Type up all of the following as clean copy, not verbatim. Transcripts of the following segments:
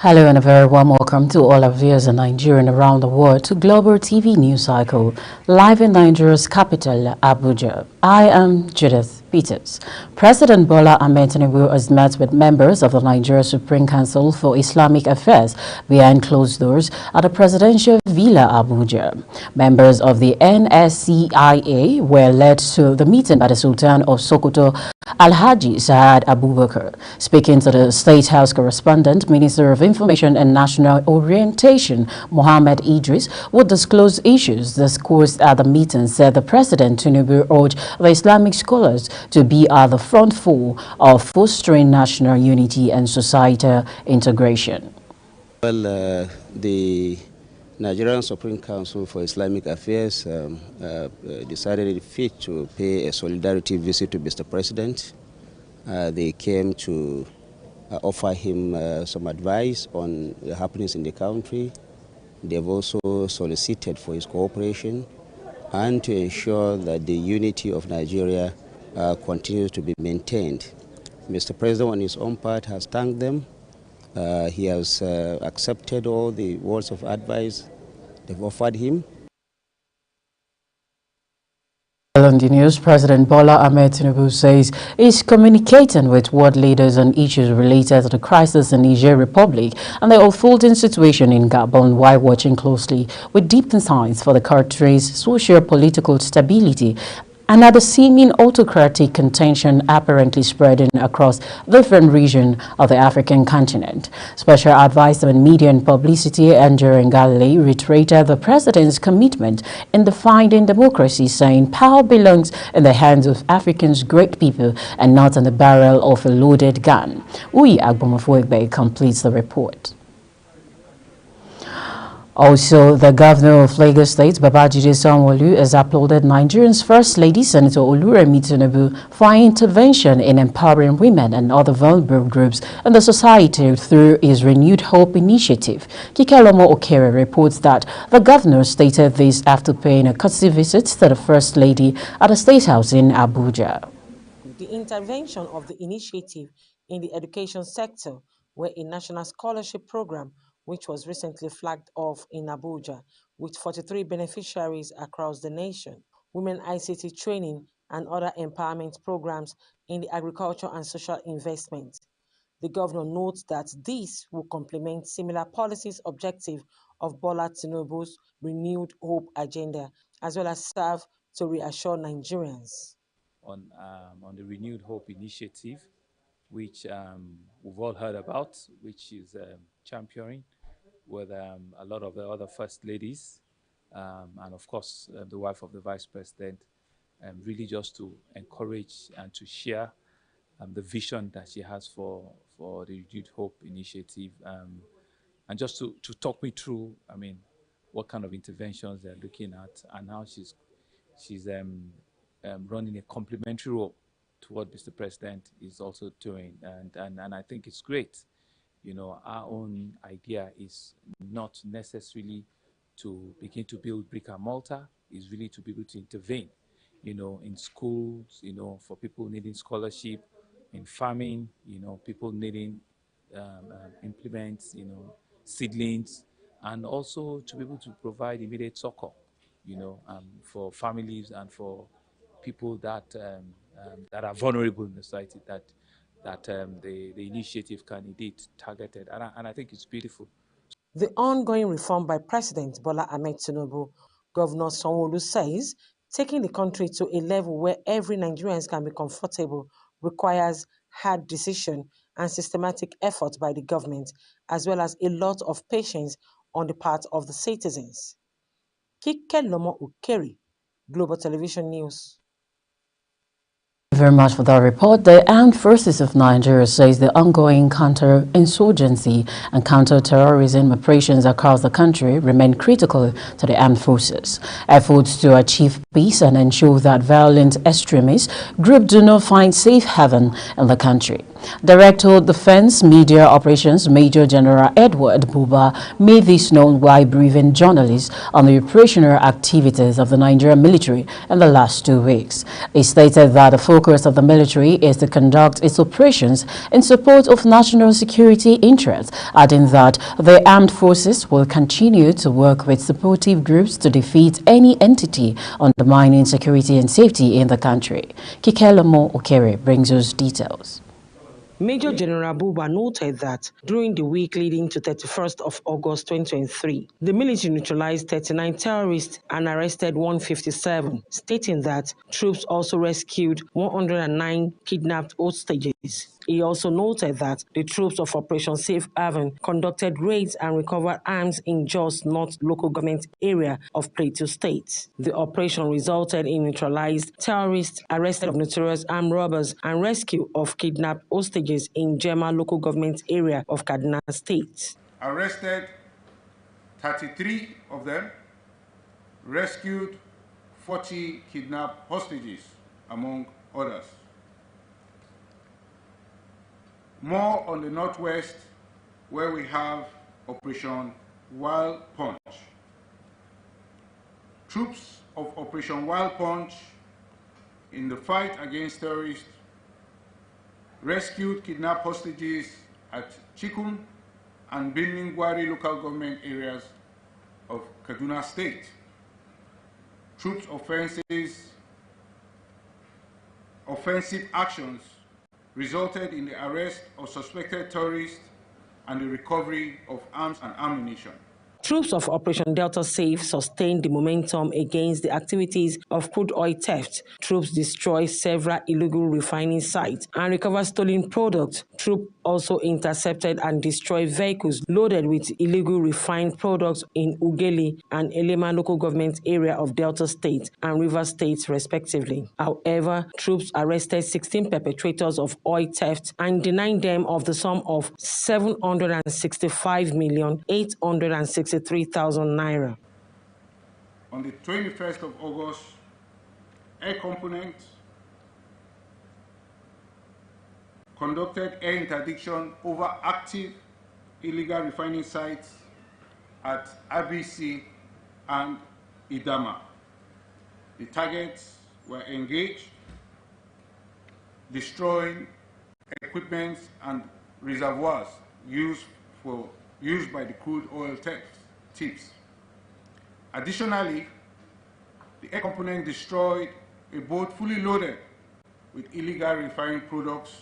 Hello and a very warm welcome to all our viewers in Nigeria and around the world to Global TV News Cycle, live in Nigeria's capital, Abuja. I am Judith Peters. President Bola Ahmed Tinubu has met with members of the Nigeria Supreme Council for Islamic Affairs behind closed doors at the Presidential Villa, Abuja. Members of the NSCIA were led to the meeting by the Sultan of Sokoto, Alhaji Saad Abubakar. Speaking to the State House correspondent, Minister of Information and National Orientation, Mohammed Idris, who disclosed issues discussed at the meeting, said the President Tinubu urged the Islamic scholars to be at the front of fostering national unity and societal integration. Well, the Nigerian Supreme Council for Islamic Affairs decided it fit to pay a solidarity visit to Mr. President. They came to offer him some advice on the happenings in the country. They've also solicited for his cooperation and to ensure that the unity of Nigeria continues to be maintained. Mr. President, on his own part, has thanked them. He has accepted all the words of advice they've offered him. On the news, President Bola Ahmed Tinubu says he's communicating with world leaders on issues related to the crisis in Niger Republic and the unfolding situation in Gabon while watching closely with deep concerns for the country's socio-political stability and at the seeming autocratic contention apparently spreading across different regions of the African continent. Special Advisor on Media and Publicity, Andrew Ngalale, reiterated the president's commitment in defending democracy, saying power belongs in the hands of Africa's great people and not in the barrel of a loaded gun. Uyi Agbomofuegbe completes the report. Also, the governor of Lagos State, Babajide Sanwo-Olu, has applauded Nigeria's First Lady, Senator Oluremi Tinubu, for her intervention in empowering women and other vulnerable groups in the society through his Renewed Hope initiative. Kikelomo Okere reports that the governor stated this after paying a courtesy visit to the First Lady at the State House in Abuja. The intervention of the initiative in the education sector, where a national scholarship program which was recently flagged off in Abuja with 43 beneficiaries across the nation, women ICT training and other empowerment programs in the agriculture and social investment. The governor notes that this will complement similar policies objective of Bola Tinubu's Renewed Hope agenda, as well as serve to reassure Nigerians. On the Renewed Hope initiative, which we've all heard about, which is championing with a lot of the other first ladies and of course the wife of the vice president, really just to encourage and to share the vision that she has for the Renewed Hope initiative, and just to talk me through, I mean, what kind of interventions they're looking at and how she's running a complementary role to what Mr. President is also doing, and I think it's great. You know, our own idea is not necessarily to begin to build brick and mortar, is really to be able to intervene, you know, in schools, you know, for people needing scholarship, in farming, you know, people needing implements, you know, seedlings, and also to be able to provide immediate succor, you know, for families and for people that that are vulnerable in the society, that the initiative can indeed target it, and I think it's beautiful. The ongoing reform by President Bola Ahmed Tinubu, Governor Sanwo-Olu says, taking the country to a level where every Nigerian can be comfortable requires hard decision and systematic effort by the government, as well as a lot of patience on the part of the citizens. Kikelomo Okere, Global Television News. Very much for that report. The Armed Forces of Nigeria says the ongoing counter-insurgency and counter-terrorism operations across the country remain critical to the armed forces. Efforts to achieve peace and ensure that violent extremist groups do not find safe haven in the country. Director of Defense Media Operations Major General Edward Buba made this known while briefing journalists on the operational activities of the Nigerian military in the last 2 weeks. He stated that the focus of the military is to conduct its operations in support of national security interests, adding that the armed forces will continue to work with supportive groups to defeat any entity undermining security and safety in the country. Kikelomo Okere brings us details. Major General Buba noted that during the week leading to 31st of August 2023, the military neutralized 39 terrorists and arrested 157, stating that troops also rescued 109 kidnapped hostages. He also noted that the troops of Operation Safe Haven conducted raids and recovered arms in Jos North local government area of Plateau State. The operation resulted in neutralized terrorists, arrested of notorious armed robbers, and rescue of kidnapped hostages in Jema local government area of Kaduna State. Arrested 33 of them, rescued 40 kidnapped hostages, among others. More on the northwest, where we have Operation Wild Punch. Troops of Operation Wild Punch in the fight against terrorists rescued kidnapped hostages at Chikum and Birnin-Gwari local government areas of Kaduna State. Troops' offensive actions resulted in the arrest of suspected terrorists and the recovery of arms and ammunition. Troops of Operation Delta Safe sustained the momentum against the activities of crude oil theft. Troops destroyed several illegal refining sites and recovered stolen products. Troops also intercepted and destroyed vehicles loaded with illegal refined products in Ugeli and Elema local government area of Delta State and Rivers State, respectively. However, troops arrested 16 perpetrators of oil theft and denied them of the sum of 765,863,000 naira. On the 21st of August, Air Component conducted air interdiction over active illegal refining sites at ABC and Idama. The targets were engaged, destroying equipment and reservoirs used by the crude oil thieves. Additionally, the Air Component destroyed a boat fully loaded with illegal refined products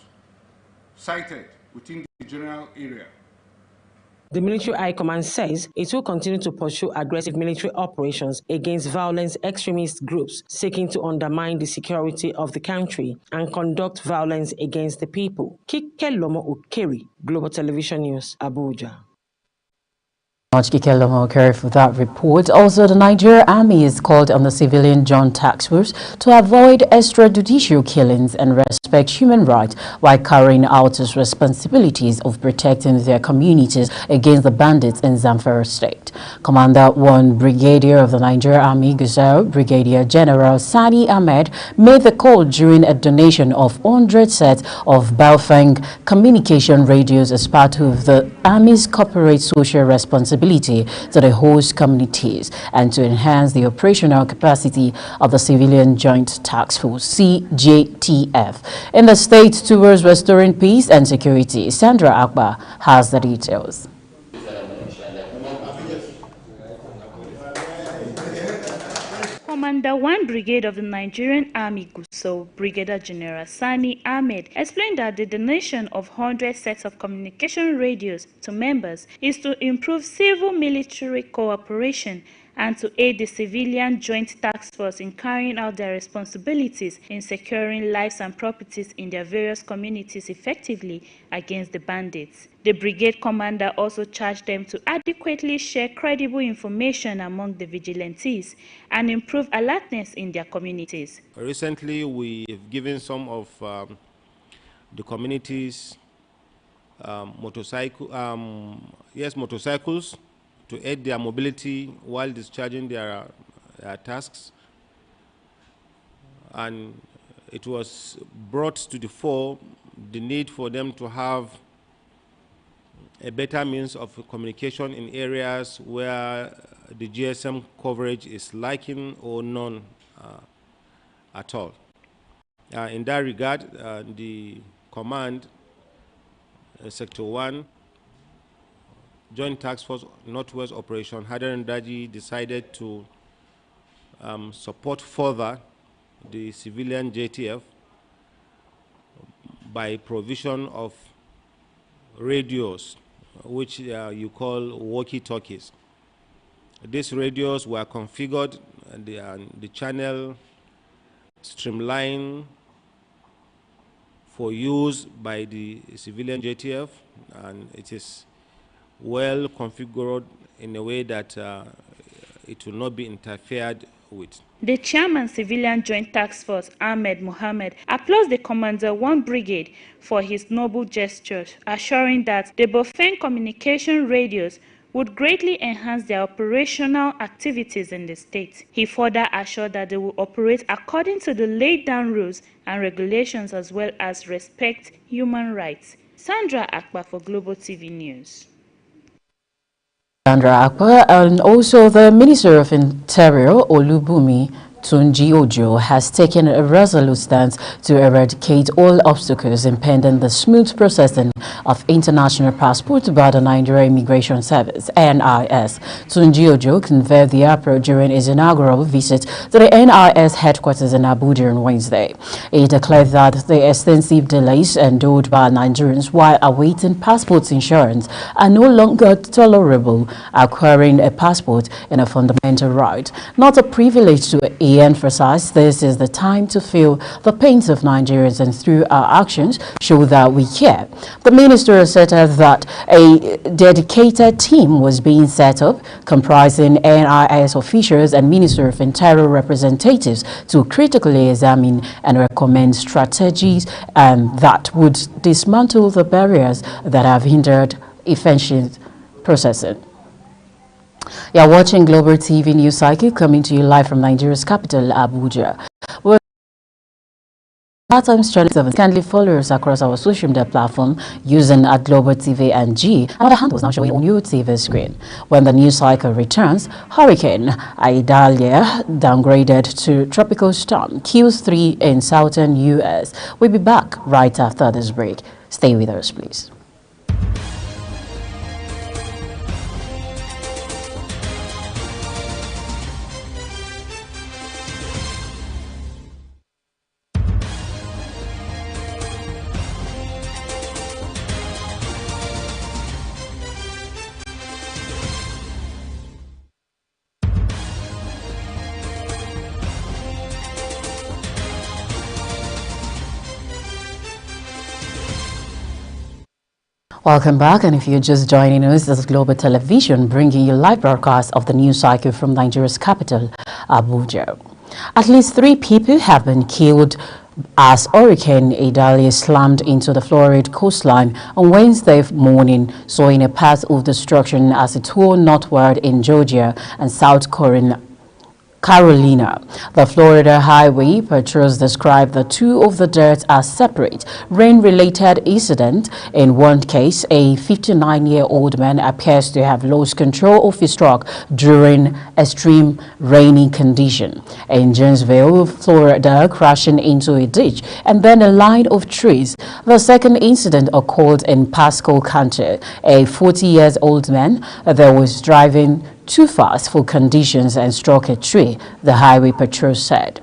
sited within the general area. The Military High Command says it will continue to pursue aggressive military operations against violent extremist groups seeking to undermine the security of the country and conduct violence against the people. Kikelomo Okere, Global Television News, Abuja. Kikelomo Okere for that report. Also, the Nigerian Army is called on the civilian joint task force to avoid extrajudicial killings and respect human rights while carrying out its responsibilities of protecting their communities against the bandits in Zamfara State. Commander 1 Brigadier of the Nigerian Army, Gusau, Brigadier General Sani Ahmed, made the call during a donation of 100 sets of Baofeng communication radios as part of the Army's corporate social responsibility to the host communities and to enhance the operational capacity of the Civilian Joint Task Force, CJTF, in the state towards restoring peace and security. Sandra Akbar has the details. Commander 1 Brigade of the Nigerian Army Gusau, Brigadier General Sani Ahmed, explained that the donation of 100 sets of communication radios to members is to improve civil-military cooperation and to aid the Civilian Joint Task Force in carrying out their responsibilities in securing lives and properties in their various communities effectively against the bandits. The brigade commander also charged them to adequately share credible information among the vigilantes and improve alertness in their communities. Recently, we've given some of the communities motorcycles to aid their mobility while discharging their tasks. And it was brought to the fore the need for them to have a better means of communication in areas where the GSM coverage is lacking or none at all. In that regard, the command, Sector 1, Joint Task Force Northwest Operation Hadarin Daji, decided to support further the civilian JTF by provision of radios, which you call walkie-talkies. These radios were configured, the channel streamlined for use by the civilian JTF, and it is well configured in a way that it will not be interfered with. The chairman, Civilian Joint Task Force, Ahmed Mohammed, applauds the Commander 1 Brigade for his noble gestures, assuring that the Bofeng communication radios would greatly enhance their operational activities in the state. He further assured that they will operate according to the laid-down rules and regulations, as well as respect human rights. Sandra Akpa for Global TV News. Sandra Akpa, and also the Minister of Interior, Olubumi Tunji Ojo, has taken a resolute stance to eradicate all obstacles impeding the smooth processing of international passports by the Nigeria Immigration Service, NIS. Tunji Ojo conveyed the approach during his inaugural visit to the NIS headquarters in Abuja on Wednesday. He declared that the extensive delays endured by Nigerians while awaiting passport insurance are no longer tolerable. Acquiring a passport is a fundamental right, not a privilege. To he emphasized, this is the time to feel the pains of Nigerians and through our actions show that we care. The minister asserted that a dedicated team was being set up comprising NIS officials and Minister of Interior representatives to critically examine and recommend strategies that would dismantle the barriers that have hindered efficient processing. You're watching Global TV News Cycle, coming to you live from Nigeria's capital, Abuja. We're Times Channel 7. Kindly follow us across our social media platform using @Global TV and G. Another handle is now showing on your TV screen. When the news cycle returns, Hurricane Idalia, downgraded to tropical storm, kills 3 in southern U.S. We'll be back right after this break. Stay with us, please. Welcome back, and if you're just joining us, this is Global Television bringing you live broadcast of the news cycle from Nigeria's capital, Abuja. At least 3 people have been killed as Hurricane Idalia slammed into the Florida coastline on Wednesday morning, sowing a path of destruction as it tore northward in Georgia and South Carolina. The Florida Highway Patrols described the 2 of the deaths as separate rain-related incidents. In one case, a 59-year-old man appears to have lost control of his truck during extreme rainy condition. In Janesville, Florida, crashing into a ditch and then a line of trees. The second incident occurred in Pasco County. A 40-year-old man that was driving too fast for conditions and struck a tree, the Highway Patrol said.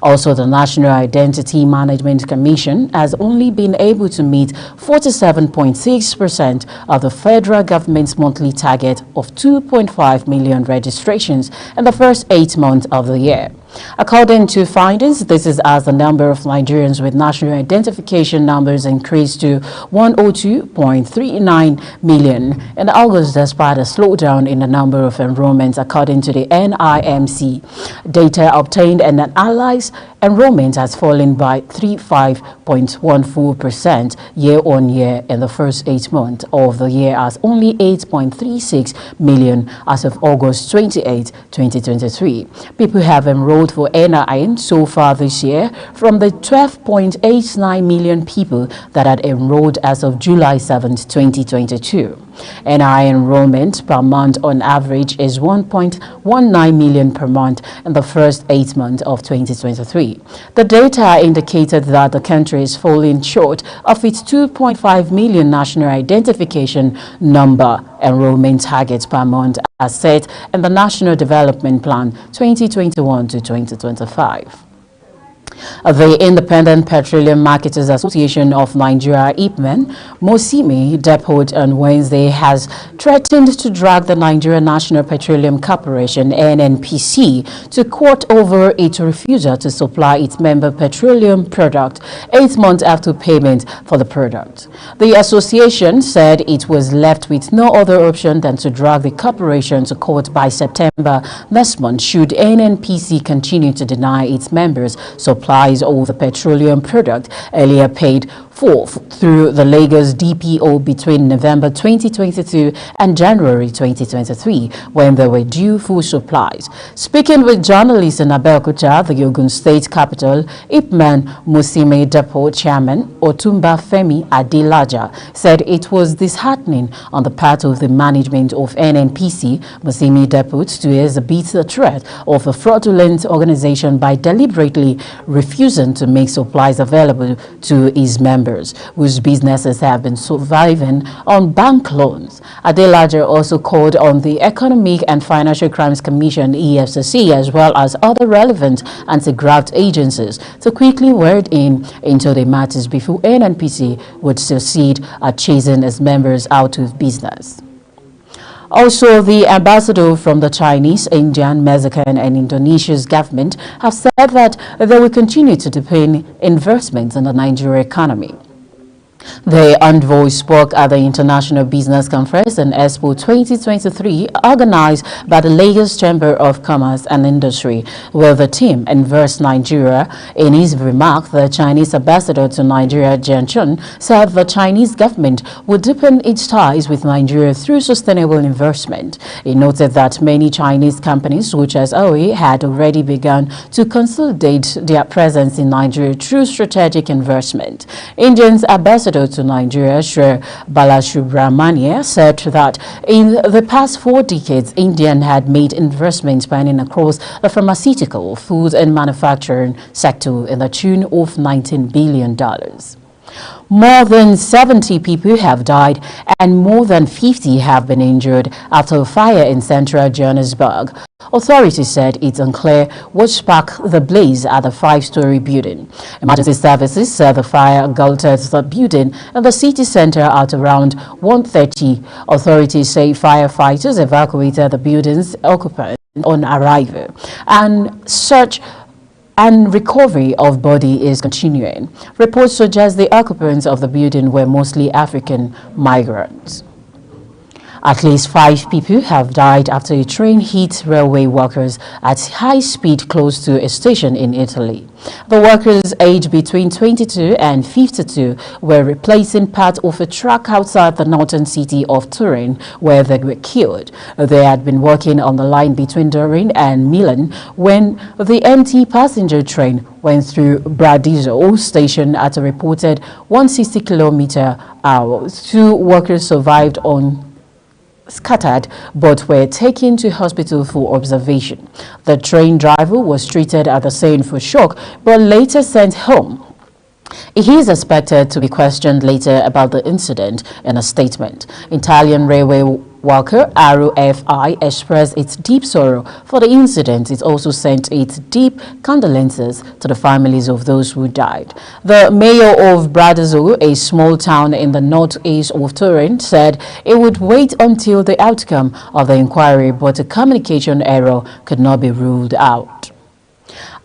Also, the National Identity Management Commission has only been able to meet 47.6% of the federal government's monthly target of 2.5 million registrations in the first 8 months of the year. According to findings, this is as the number of Nigerians with national identification numbers increased to 102.39 million in August, despite a slowdown in the number of enrollments, according to the NIMC. Data obtained and analyzed Enrollment has fallen by 35.14% year-on-year in the first 8 months of the year, as only 8.36 million as of August 28, 2023. People have enrolled for NIN so far this year from the 12.89 million people that had enrolled as of July 7, 2022. NI enrollment per month on average is 1.19 million per month in the first 8 months of 2023. The data indicated that the country is falling short of its 2.5 million national identification number enrollment target per month as set in the National Development Plan 2021 to 2025. The Independent Petroleum Marketers Association of Nigeria, IPMAN, Mosimi Depot on Wednesday has threatened to drag the Nigeria National Petroleum Corporation, NNPC, to court over its refusal to supply its member petroleum product 8 months after payment for the product. The association said it was left with no other option than to drag the corporation to court by September next month should NNPC continue to deny its members supplies of the petroleum product earlier paid for through the Lagos DPO between November 2022 and January 2023, when they were due full supplies. Speaking with journalists in Abeokuta, the Ogun State capital, IPMAN Musime Depot chairman Otumba Femi Adelaja said it was disheartening on the part of the management of NNPC Musime Depot to exhibit the threat of a fraudulent organization by deliberately refusing to make supplies available to its members, whose businesses have been surviving on bank loans. Adelaja also called on the Economic and Financial Crimes Commission, EFCC, as well as other relevant anti-graft agencies to quickly wade into the matters before NNPC would succeed at chasing its members out of business. Also, the ambassador from the Chinese, Indian, Mexican and Indonesia's government have said that they will continue to deepen investments in the Nigerian economy. The envoy spoke at the International Business Conference and Expo 2023 organized by the Lagos Chamber of Commerce and Industry, where the team Invest Nigeria. In his remark, the Chinese ambassador to Nigeria, Jian Chun, said the Chinese government would deepen its ties with Nigeria through sustainable investment. He noted that many Chinese companies, such as Huawei, had already begun to consolidate their presence in Nigeria through strategic investment. India's ambassador to Nigeria, Shri Balasubramania, said that in the past 4 decades, India had made investments spanning across the pharmaceutical, food and manufacturing sector in the tune of $19 billion. More than 70 people have died and more than 50 have been injured after a fire in central Johannesburg. Authorities said it's unclear what sparked the blaze at the 5-story building. Emergency services said the fire engulfed the building in the city center at around 1:30. Authorities say firefighters evacuated the building's occupants on arrival, and search and recovery of body is continuing. Reports suggest the occupants of the building were mostly African migrants. At least 5 people have died after a train hit railway workers at high speed close to a station in Italy. The workers, aged between 22 and 52, were replacing part of a track outside the northern city of Turin, where they were killed. They had been working on the line between Turin and Milan when the empty passenger train went through Bradiso station at a reported 160 km/h. 2 workers survived on scattered but were taken to hospital for observation. The train driver was treated at the scene for shock but later sent home. He is expected to be questioned later about the incident in a statement. Italian railway worker RFI expressed its deep sorrow for the incident. It also sent its deep condolences to the families of those who died. The mayor of Bradiso, a small town in the northeast of Turin, said it would wait until the outcome of the inquiry, but a communication error could not be ruled out.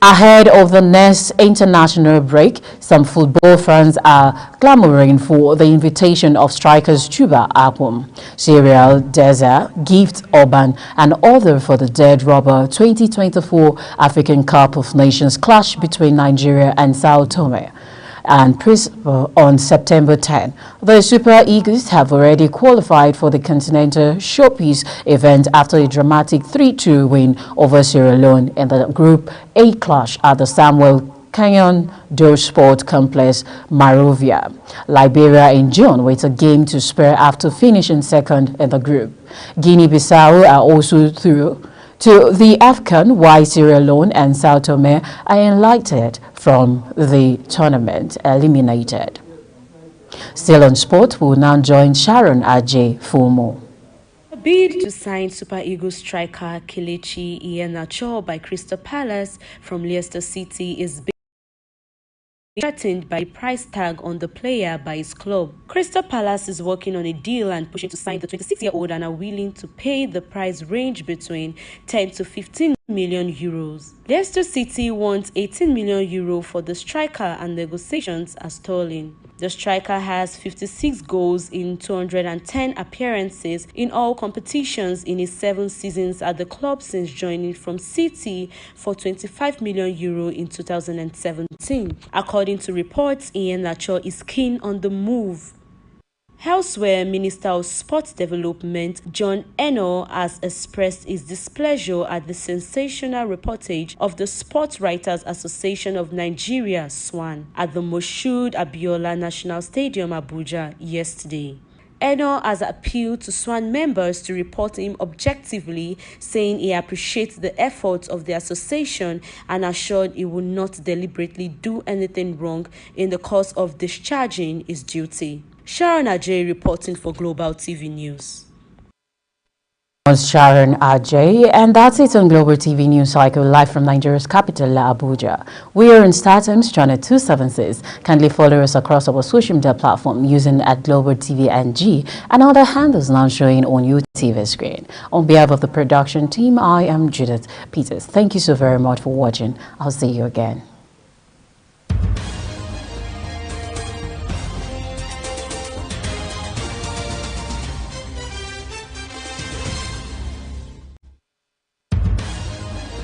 Ahead of the next international break, some football fans are clamoring for the invitation of strikers Chuba Akpom, Serial Deza, Gift Orban, and others for the dead rubber 2024 African Cup of Nations clash between Nigeria and Sao Tome and Principe on September 10. The Super Eagles have already qualified for the Continental Showpiece event after a dramatic 3-2 win over Sierra Leone in the Group A clash at the Samuel Canyon Door Sport Complex, Monrovia, Liberia in June with a game to spare after finishing second in the group. Guinea-Bissau are also through to the AFCON, while Sierra Leone and Sao Tome are enlightened from the tournament, eliminated. Still on sport, we'll now join Sharon Ajay for more. A bid to sign Super Eagles striker Kelechi Iheanacho by Crystal Palace from Leicester City is being threatened by the price tag on the player by his club. Crystal Palace is working on a deal and pushing to sign the 26-year-old and are willing to pay the price range between 10 to 15 million euros. Leicester City wants 18 million euro for the striker and negotiations are stalling. The striker has 56 goals in 210 appearances in all competitions in his 7 seasons at the club since joining from City for 25 million euro in 2017. According to reports, Iheanacho is keen on the move. Elsewhere, Minister of Sports Development John Eno has expressed his displeasure at the sensational reportage of the Sports Writers Association of Nigeria, SWAN, at the Moshood Abiola National Stadium, Abuja, yesterday. Eno has appealed to SWAN members to report him objectively, saying he appreciates the efforts of the association and assured he will not deliberately do anything wrong in the course of discharging his duty. Sharon Ajay reporting for Global TV News. Sharon Ajay, and that's it on Global TV News Cycle, live from Nigeria's capital, Abuja. We are in StarTimes channel 276. Kindly follow us across our social media platform using @Global TV NG and other handles now showing on your TV screen. On behalf of the production team, I am Judith Peters. Thank you so very much for watching. I'll see you again.